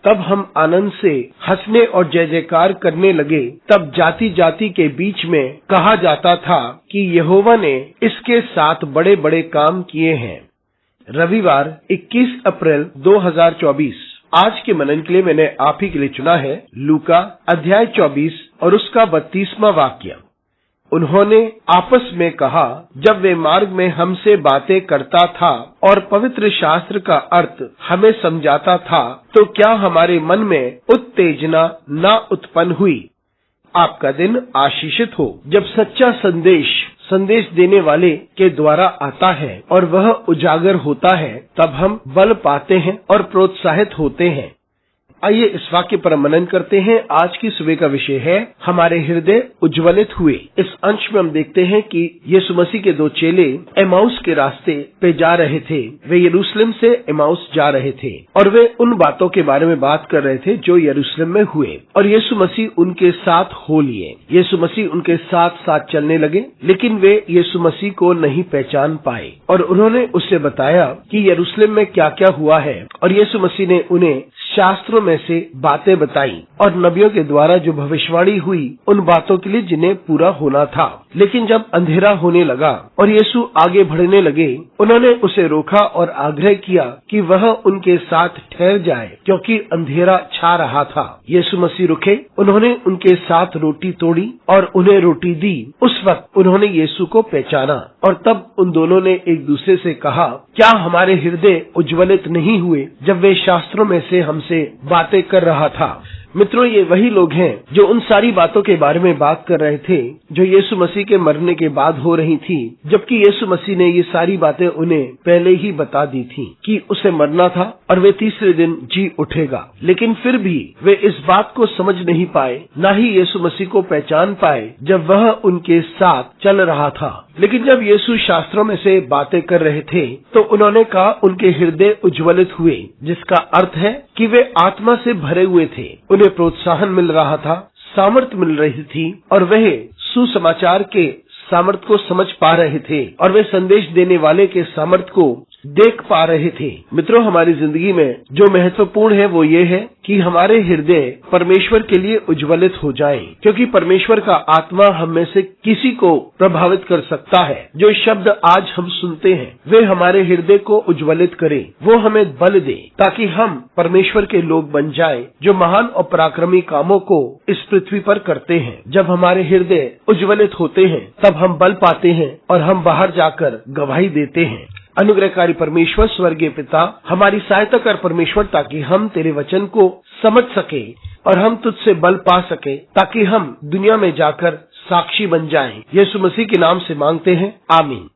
तब हम आनंद से हंसने और जय जयकार करने लगे। तब जाति जाति के बीच में कहा जाता था कि यहोवा ने इसके साथ बड़े बड़े काम किए हैं। रविवार 21 अप्रैल 2024। आज के मनन के लिए मैंने आप ही के लिए चुना है लूका अध्याय 24 और उसका 32वां वाक्य। उन्होंने आपस में कहा, जब वे मार्ग में हमसे बातें करता था और पवित्र शास्त्र का अर्थ हमें समझाता था, तो क्या हमारे मन में उत्तेजना न उत्पन्न हुई। आपका दिन आशीषित हो। जब सच्चा संदेश देने वाले के द्वारा आता है और वह उजागर होता है, तब हम बल पाते हैं और प्रोत्साहित होते हैं। आइए इस वाक्य पर मनन करते हैं। आज की सुबह का विषय है हमारे हृदय उज्ज्वलित हुए। इस अंश में हम देखते हैं कि यीशु मसीह के दो चेले एमाउस के रास्ते पे जा रहे थे। वे यरूशलेम से एमाउस जा रहे थे और वे उन बातों के बारे में बात कर रहे थे जो यरूशलेम में हुए, और यीशु मसीह उनके साथ हो लिए। यीशु मसीह उनके साथ साथ चलने लगे, लेकिन वे यीशु मसीह को नहीं पहचान पाए और उन्होंने उससे बताया कि यरूशलेम में क्या क्या हुआ है, और यीशु मसीह ने उन्हें शास्त्रों में से बातें बताई और नबियों के द्वारा जो भविष्यवाणी हुई उन बातों के लिए जिन्हें पूरा होना था। लेकिन जब अंधेरा होने लगा और यीशु आगे बढ़ने लगे, उन्होंने उसे रोका और आग्रह किया कि वह उनके साथ ठहर जाए, क्योंकि अंधेरा छा रहा था। यीशु मसीह रुके, उन्होंने उनके साथ रोटी तोड़ी और उन्हें रोटी दी। उस वक्त उन्होंने यीशु को पहचाना और तब उन दोनों ने एक दूसरे से कहा, क्या हमारे हृदय उज्ज्वलित नहीं हुए जब वे शास्त्रों में से हमसे बातें कर रहा था। मित्रों, ये वही लोग हैं जो उन सारी बातों के बारे में बात कर रहे थे जो यीशु मसीह के मरने के बाद हो रही थी, जबकि यीशु मसीह ने ये सारी बातें उन्हें पहले ही बता दी थी कि उसे मरना था और वे तीसरे दिन जी उठेगा। लेकिन फिर भी वे इस बात को समझ नहीं पाए, न ही यीशु मसीह को पहचान पाए जब वह उनके साथ चल रहा था। लेकिन जब यीशु शास्त्रों में से बातें कर रहे थे तो उन्होंने कहा उनके हृदय उज्ज्वलित हुए, जिसका अर्थ है कि वे आत्मा से भरे हुए थे। उन्हें प्रोत्साहन मिल रहा था, सामर्थ मिल रही थी और वह सुसमाचार के सामर्थ को समझ पा रहे थे और वे संदेश देने वाले के सामर्थ को देख पा रहे थे। मित्रों, हमारी जिंदगी में जो महत्वपूर्ण है वो ये है कि हमारे हृदय परमेश्वर के लिए उज्ज्वलित हो जाए, क्योंकि परमेश्वर का आत्मा हम में से किसी को प्रभावित कर सकता है। जो शब्द आज हम सुनते हैं वे हमारे हृदय को उज्ज्वलित करें, वो हमें बल दे ताकि हम परमेश्वर के लोग बन जाए जो महान और पराक्रमी कामों को इस पृथ्वी पर करते हैं। जब हमारे हृदय उज्ज्वलित होते हैं तब हम बल पाते हैं और हम बाहर जाकर गवाही देते हैं। अनुग्रहकारी परमेश्वर, स्वर्गीय पिता, हमारी सहायता कर परमेश्वर, ताकि हम तेरे वचन को समझ सके और हम तुझसे बल पा सके, ताकि हम दुनिया में जाकर साक्षी बन जाएं। यीशु मसीह के नाम से मांगते हैं, आमीन।